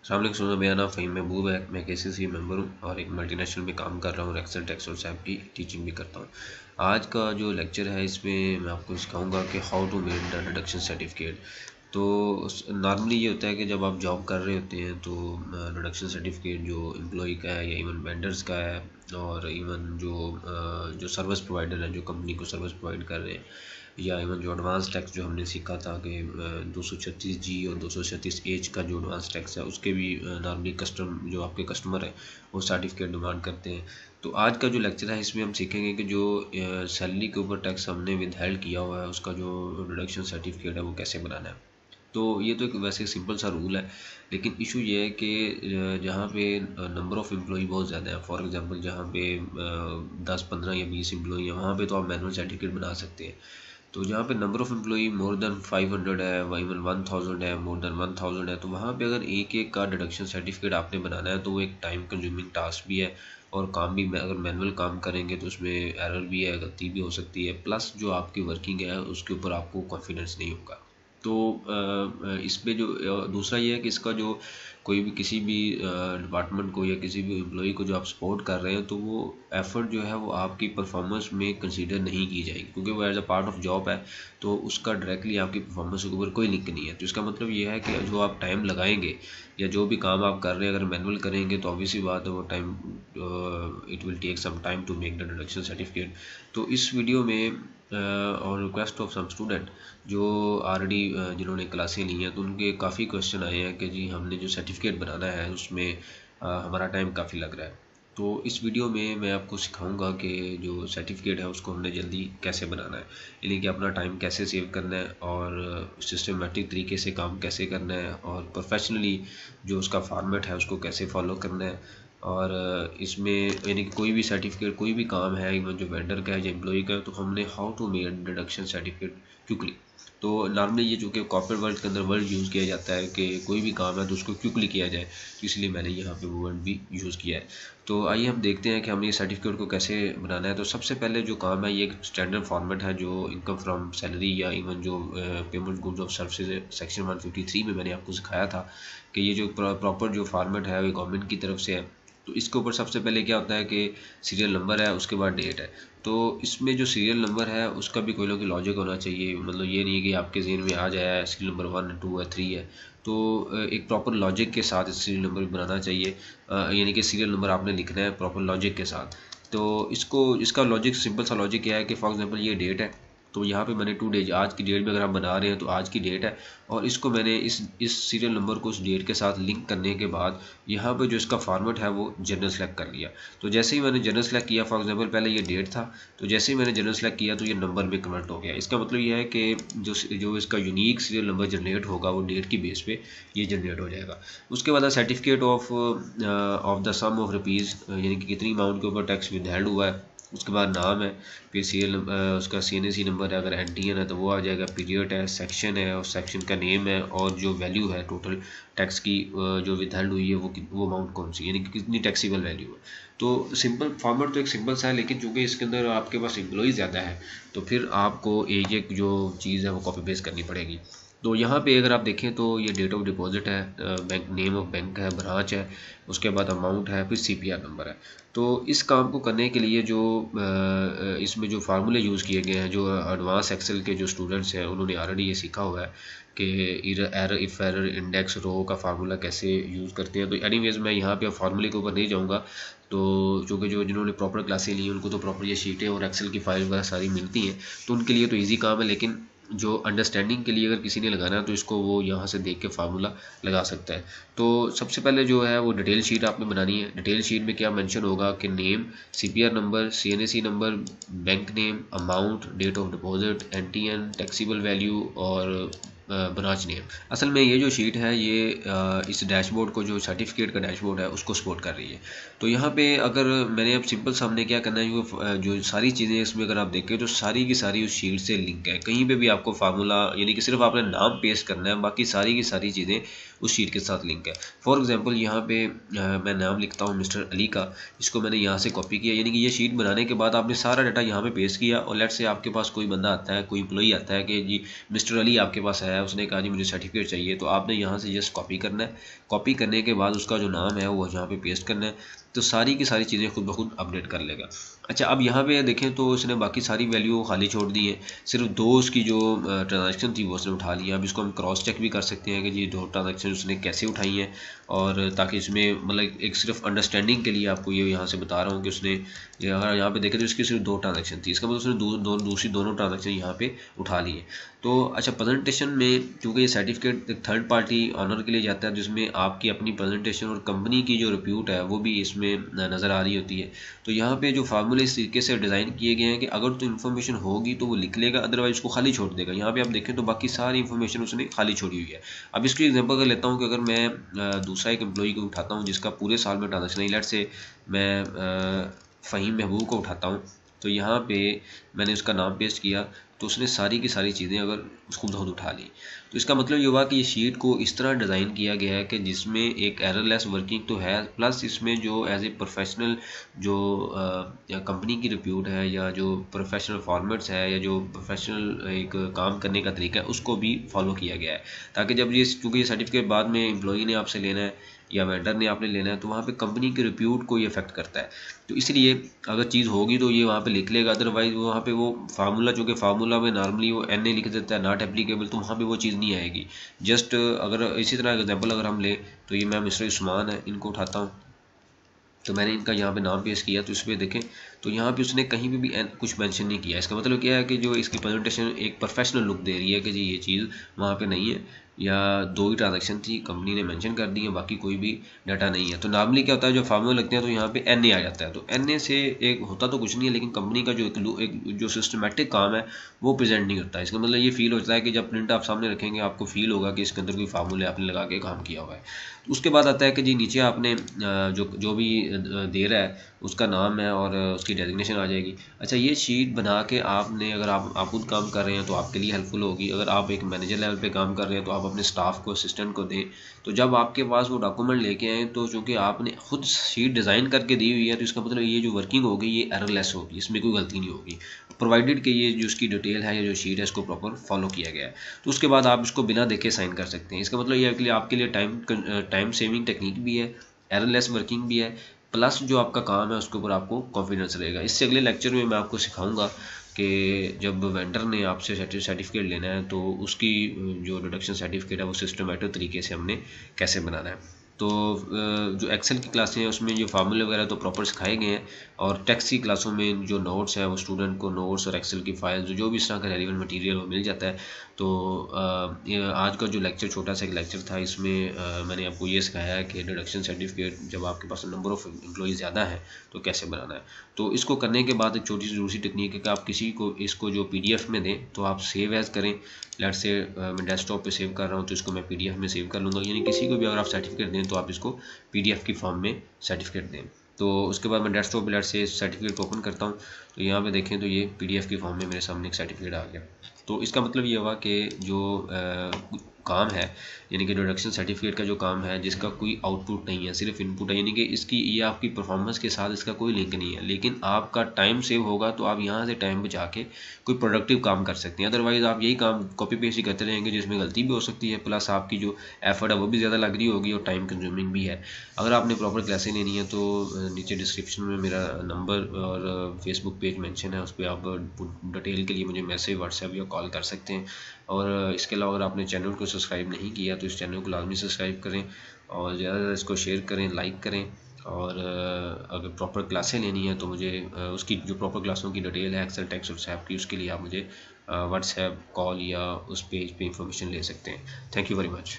अस्सलाम वालेकुम, मेरा नाम फ़हीम महबूब है। मैं KCC मेंबर हूँ और एक मल्टीनेशनल में काम कर रहा हूँ और एक्सेल टेक्स और सैप की टीचिंग भी करता हूँ। आज का जो लेक्चर है इसमें मैं आपको सिखाऊंगा कि how to make the deduction certificate. तो नॉर्मली ये होता है कि जब आप जॉब कर रहे होते हैं तो डिडक्शन सर्टिफिकेट जो एम्प्लॉय का है या इवन वेंडर्स का है और इवन जो सर्विस प्रोवाइडर है, जो कंपनी को सर्विस प्रोवाइड कर रहे हैं, या इवन जो एडवांस टैक्स जो हमने सीखा था कि 236G और 236H का जो एडवांस टैक्स है उसके भी नॉर्मली जो आपके कस्टमर है वो सर्टिफिकेट डिमांड करते हैं। तो आज का जो लेक्चर है इसमें हम सीखेंगे कि जो सैलरी के ऊपर टैक्स हमने विदहेल्ड किया हुआ है उसका जो डिडक्शन सर्टिफिकेट है वो कैसे बनाना है। तो ये तो एक वैसे सिंपल सा रूल है, लेकिन इशू ये है कि जहाँ पे नंबर ऑफ़ एम्प्लॉई बहुत ज़्यादा है, फॉर एग्जांपल जहाँ पे 10 15 या 20 एम्प्लॉई है वहाँ पे तो आप मैनुअल सर्टिफिकेट बना सकते हैं। तो जहाँ पे number of employee more than 500 है, व इवन 1000 है, मोर देन 1000 है, तो वहाँ पे अगर एक एक का डिडक्शन सर्टिफिकेट आपने बनाना है तो वो एक टाइम कंज्यूमिंग टास्क भी है और काम भी अगर मैनुअल काम करेंगे तो उसमें एरर भी है, गलती भी हो सकती है, प्लस जो आपकी वर्किंग है उसके ऊपर आपको कॉन्फिडेंस नहीं होगा। तो इस पे जो दूसरा ये है कि इसका जो कोई भी किसी भी डिपार्टमेंट को या किसी भी एम्प्लॉई को जो आप सपोर्ट कर रहे हैं तो वो एफ़र्ट जो है वो आपकी परफॉर्मेंस में कंसीडर नहीं की जाएगी, क्योंकि वो as a part of job है तो उसका डायरेक्टली आपकी परफॉर्मेंस के ऊपर कोई लिंक नहीं है। तो इसका मतलब ये है कि जो आप टाइम लगाएंगे या जो भी काम आप कर रहे हैं अगर मैनुअल करेंगे तो ऑब्वियसली बात है वो time it will take some time to make the deduction certificate. तो इस वीडियो में और रिक्वेस्ट ऑफ सम स्टूडेंट जो ऑलरेडी जिन्होंने क्लासें ली हैं तो उनके काफ़ी क्वेश्चन आए हैं कि जी हमने जो सर्टिफिकेट बनाना है उसमें हमारा टाइम काफ़ी लग रहा है। तो इस वीडियो में मैं आपको सिखाऊंगा कि जो सर्टिफिकेट है उसको हमने जल्दी कैसे बनाना है, यानी कि अपना टाइम कैसे सेव करना है और सिस्टमेटिक तरीके से काम कैसे करना है और प्रोफेशनली जो उसका फॉर्मेट है उसको कैसे फॉलो करना है। और इसमें यानी कि कोई भी सर्टिफिकेट कोई भी काम है इवन जो वेंडर का है या एम्प्लॉई का है तो हमने how to make deduction certificate quickly. तो नॉर्मली ये जो कि कॉर्पोरेट वर्ल्ड के अंदर वर्ड यूज़ किया जाता है कि कोई भी काम है तो उसको क्विकली किया जाए, तो इसलिए मैंने यहाँ पे वो वर्ड भी यूज़ किया है। तो आइए हम देखते हैं कि हमने ये सर्टिफिकेट को कैसे बनाना है। तो सबसे पहले जो काम है ये एक स्टैंडर्ड फॉर्मेट है जो इनकम फ्रॉम सैलरी या इवन जो payment goods of services section 153 में मैंने आपको सिखाया था कि ये जो प्रॉपर जो फॉर्मेट है वो गवर्नमेंट की तरफ से है। तो इसके ऊपर सबसे पहले क्या होता है कि सीरियल नंबर है, उसके बाद डेट है। तो इसमें जो सीरियल नंबर है उसका भी कोई ना कोई लॉजिक होना चाहिए, मतलब ये नहीं है कि आपके ज़हन में आ जाए सीरियल नंबर 1 है 2 है 3 है। तो एक प्रॉपर लॉजिक के साथ सीरियल नंबर बनाना चाहिए, यानी कि सीरियल नंबर आपने लिखना है प्रॉपर लॉजिक के साथ। तो इसका लॉजिक सिंपल सा लॉजिक क्या है कि फॉर एग्जांपल ये डेट है तो यहाँ पे मैंने 2 डेज आज की डेट में अगर आप बना रहे हैं तो आज की डेट है और इसको मैंने इस सीरियल नंबर को उस डेट के साथ लिंक करने के बाद यहाँ पे जो इसका फॉर्मेट है वो जनरल सेलेक्ट कर लिया। तो जैसे ही मैंने जनरल सेलेक्ट किया, फॉर एग्जांपल पहले ये डेट था तो जैसे ही मैंने जनरल सेलेक्ट किया तो ये नंबर में कन्वर्ट हो गया। इसका मतलब ये है कि जो इसका यूनिक सीरियल नंबर जनरेट होगा वो डेट की बेस पे ये जनरेट हो जाएगा। उसके बाद certificate of the sum of rupees, यानी कि कितनी अमाउंट के ऊपर टैक्स विदहेल्ड हुआ है। उसके बाद नाम है, फिर उसका CNAC नंबर है, अगर NTN है तो वो आ जाएगा, पीरियड है, सेक्शन है और सेक्शन का नेम है और जो वैल्यू है टोटल टैक्स की जो विदहेल्ड हुई है वो अमाउंट कौन सी, यानी कि कितनी टैक्सीबल वैल्यू है। तो सिंपल फॉर्मेट तो एक सिंपल सा है, लेकिन चूँकि इसके अंदर आपके पास एम्प्लॉई ज़्यादा है तो फिर आपको एक जो चीज़ है वो कॉपी पेस्ट करनी पड़ेगी। तो यहाँ पे अगर आप देखें तो ये डेट ऑफ डिपॉजिट है, बैंक नेम ऑफ बैंक है, ब्रांच है, उसके बाद अमाउंट है, फिर CPR नंबर है। तो इस काम को करने के लिए जो इसमें जो फार्मूले यूज़ किए गए हैं, जो एडवांस एक्सेल के जो स्टूडेंट्स हैं उन्होंने ऑलरेडी ये सीखा हुआ है कि error if error index row का फार्मूला कैसे यूज़ करते हैं। तो एनीवेज मैं यहाँ पे फार्मूले के ऊपर नहीं जाऊँगा, तो चूँकि जिन्होंने प्रॉपर क्लासें ली उनको तो प्रॉपर ये शीटें और एक्सेल की फाइल वगैरह सारी मिलती हैं तो उनके लिए तो ईजी काम है, लेकिन जो अंडरस्टैंडिंग के लिए अगर किसी ने लगाना है तो इसको वो यहाँ से देख के फार्मूला लगा सकता है। तो सबसे पहले जो है वो डिटेल शीट आपने बनानी है। डिटेल शीट में क्या मेंशन होगा कि name, CPR number, CNAC number, bank name, amount, date of deposit, NTN, taxable value और ब्रांच नेम। असल में ये जो शीट है ये इस डैशबोर्ड को, जो सर्टिफिकेट का डैशबोर्ड है उसको सपोर्ट कर रही है। तो यहाँ पे अगर मैंने अब सिंपल सामने क्या करना है, वो जो सारी चीज़ें इसमें अगर आप देखें तो सारी की सारी उस शीट से लिंक है। कहीं पे भी आपको फार्मूला यानी कि सिर्फ आपने नाम पेस्ट करना है, बाकी सारी की सारी चीज़ें उस शीट के साथ लिंक है। फॉर एग्जांपल यहाँ पे मैं नाम लिखता हूँ मिस्टर अली का, इसको मैंने यहाँ से कॉपी किया, यानी कि ये शीट बनाने के बाद आपने सारा डाटा यहाँ पे पेस्ट किया, और लेट से आपके पास कोई बंदा आता है, कोई एम्प्लॉई आता है कि जी मिस्टर अली आपके पास आया, उसने कहा जी मुझे सर्टिफिकेट चाहिए, तो आपने यहाँ से जस्ट कॉपी करना है। कॉपी करने के बाद उसका जो नाम है वो यहाँ पे पेस्ट करना है, तो सारी की सारी चीज़ें खुद ब खुद अपडेट कर लेगा। अच्छा, अब यहाँ पे देखें तो उसने बाकी सारी वैल्यू खाली छोड़ दी है, सिर्फ 2 उसकी जो ट्रांजैक्शन थी वो उसने उठा लिया। अब इसको हम क्रॉस चेक भी कर सकते हैं कि जी 2 ट्रांजैक्शन उसने कैसे उठाई हैं, और ताकि इसमें मतलब एक सिर्फ अंडरस्टैंडिंग के लिए आपको ये यहाँ से बता रहा हूँ कि उसने अगर यहाँ पे देखें तो इसकी सिर्फ 2 ट्रांजैक्शन थी, इसका मतलब उसने दूसरी दोनों ट्रांजैक्शन यहाँ पे उठा ली है। तो अच्छा, प्रेजेंटेशन में क्योंकि ये सर्टिफिकेट थर्ड पार्टी ऑनर के लिए जाता है, जिसमें आपकी अपनी प्रेजेंटेशन और कंपनी की जो रिप्यूट है वो भी इसमें नज़र आ रही होती है। तो यहाँ पे जो फार्मूले इस तरीके से डिज़ाइन किए गए हैं कि अगर तो इन्फॉर्मेशन होगी तो वो लिख लेगा, अदरवाइज उसको खाली छोड़ देगा। यहाँ पे आप देखें तो बाकी सारी इन्फॉर्मेशन उसने खाली छोड़ी हुई है। अब इसकी एग्जांपल कर लेता हूँ कि अगर मैं दूसरा एक एम्प्लॉई को उठाता हूँ जिसका पूरे साल में ट्रांजेक्शन नहीं, लेट से मैं फ़हीम महबूब को उठाता हूँ, तो यहाँ पे मैंने उसका नाम पेस्ट किया, तो उसने सारी की सारी चीज़ें अगर खुद खुद उठा ली। तो इसका मतलब ये हुआ कि ये शीट को इस तरह डिज़ाइन किया गया है कि जिसमें एक एररलेस वर्किंग तो है, प्लस इसमें जो एज ए प्रोफेशनल जो कंपनी की रिप्यूट है, या जो प्रोफेशनल फॉर्मेट्स है, या जो प्रोफेशनल एक काम करने का तरीका है, उसको भी फॉलो किया गया है, ताकि जब ये चूँकि ये सर्टिफिकेट बाद में एम्प्लॉई ने आपसे लेना है या वेंडर ने आपने लेना है, तो वहाँ पे कंपनी के रिप्यूट को ये अफेक्ट करता है। तो इसलिए अगर चीज़ होगी तो ये वहाँ पे लिख लेगा, अदरवाइज वहाँ पे वो फार्मूला, चूँकि फार्मूला में नॉर्मली वो NA लिख देता है, नॉट एप्लीकेबल, तो वहाँ पे वो चीज़ नहीं आएगी। जस्ट अगर इसी तरह एग्जांपल अगर हम ले, तो ये मैं मिस्टर उस्मान है, इनको उठाता हूँ, तो मैंने इनका यहाँ पे नाम पेश किया, तो इस पर देखें तो यहाँ पे उसने कहीं पे भी कुछ मेंशन नहीं किया। इसका मतलब क्या है कि जो इसकी प्रेजेंटेशन एक प्रोफेशनल लुक दे रही है कि जी ये चीज़ वहाँ पे नहीं है, या 2 ही ट्रांजैक्शन थी, कंपनी ने मेंशन कर दी है, बाकी कोई भी डाटा नहीं है। तो नॉर्मली क्या होता है, जो फार्मूले लगते हैं तो यहाँ पे NA आ जाता है, तो NA से एक होता तो कुछ नहीं है, लेकिन कंपनी का जो एक जो सिस्टमेटिक काम है वो प्रेजेंट नहीं होता। इसका मतलब ये फील होता है कि जब प्रिंट आप सामने रखेंगे आपको फील होगा कि इसके अंदर कोई फार्मूले आपने लगा के काम किया हुआ है। उसके बाद आता है कि जी नीचे आपने जो भी दे रहा है उसका नाम है और उसकी डेजिग्नेशन आ जाएगी। अच्छा, ये शीट बना के आपने, अगर आप खुद काम कर रहे हैं तो आपके लिए हेल्पफुल होगी, अगर आप एक मैनेजर लेवल पे काम कर रहे हैं तो आप अपने स्टाफ को, असिस्टेंट को दें, तो जब आपके पास वो डॉक्यूमेंट लेके आएँ, तो चूँकि आपने खुद शीट डिज़ाइन करके दी हुई है, तो इसका मतलब ये जो वर्किंग होगी ये एररलेस होगी, इसमें कोई गलती नहीं होगी, प्रोवाइडेड कि ये जो उसकी डिटेल है या जो शीट है इसको प्रॉपर फॉलो किया गया है। तो उसके बाद आप इसको बिना देखे साइन कर सकते हैं। इसका मतलब ये है कि आपके लिए टाइम सेविंग टेक्निक भी है, एररलेस वर्किंग भी है, प्लस जो आपका काम है उसके ऊपर आपको कॉन्फिडेंस रहेगा। इससे अगले लेक्चर में मैं आपको सिखाऊंगा कि जब वेंडर ने आपसे सर्टिफिकेट लेना है तो उसकी जो डिडक्शन सर्टिफिकेट है वो सिस्टमेटिक तरीके से हमने कैसे बनाना है। तो जो एक्सेल की क्लासें हैं उसमें जो फार्मूले वगैरह तो प्रॉपर सिखाए गए हैं, और टेक्स्ट की क्लासों में जो नोट्स हैं वो स्टूडेंट को नोट्स और एक्सेल की फाइल्स जो भी इस तरह का रेलिवेंट मटेरियल वो मिल जाता है। तो आज का जो लेक्चर छोटा सा एक लेक्चर था, इसमें मैंने आपको ये सिखाया है कि डिडक्शन सर्टिफिकेट जब आपके पास नंबर ऑफ़ एम्प्लॉई ज़्यादा है तो कैसे बनाना है। तो इसको करने के बाद एक छोटी सी दूसरी टेक्निक है कि आप किसी को इसको जो PDF में दें तो आप सेव एज़ करें। लेट से मैं डेस्कटॉप पे सेव कर रहा हूँ तो इसको मैं PDF में सेव कर लूँगा, यानी किसी को भी अगर आप सर्टिफिकेट दें तो आप इसको PDF की फॉर्म में सर्टिफिकेट दें। तो उसके बाद मैं डेस्कटॉप पे लेट से सर्टिफिकेट को ओपन करता हूँ, तो यहाँ पे देखें तो ये PDF की फॉर्म में मेरे सामने एक सर्टिफिकेट आ गया। तो इसका मतलब ये हुआ कि जो काम है, यानी कि डिडक्शन सर्टिफिकेट का जो काम है जिसका कोई आउटपुट नहीं है, सिर्फ इनपुट है, यानी कि इसकी ये आपकी परफॉर्मेंस के साथ इसका कोई लिंक नहीं है, लेकिन आपका टाइम सेव होगा तो आप यहाँ से टाइम बचा के कोई प्रोडक्टिव काम कर सकते हैं। अदरवाइज़ आप यही काम कॉपी पेस्ट ही करते रहेंगे जिसमें गलती भी हो सकती है, प्लस आपकी जो एफर्ट है वो भी ज़्यादा लग रही होगी और टाइम कंज्यूमिंग भी है। अगर आपने प्रॉपर क्लासें लेनी है तो नीचे डिस्क्रिप्शन में मेरा नंबर और फेसबुक पेज मेंशन है, उस पर आप डिटेल के लिए मुझे मैसेज, व्हाट्सएप या कॉल कर सकते हैं। और इसके अलावा अगर आपने चैनल को सब्सक्राइब नहीं किया तो इस चैनल को लाजमी सब्सक्राइब करें और ज़्यादा से ज़्यादा इसको शेयर करें, लाइक करें। और अगर प्रॉपर क्लासें लेनी है तो मुझे उसकी जो प्रॉपर क्लासों की डिटेल है एक्सेल, टेक्स्ट और SAP की, उसके लिए आप मुझे व्हाट्सएप, कॉल या उस पेज पे इंफॉर्मेशन ले सकते हैं। Thank you very much.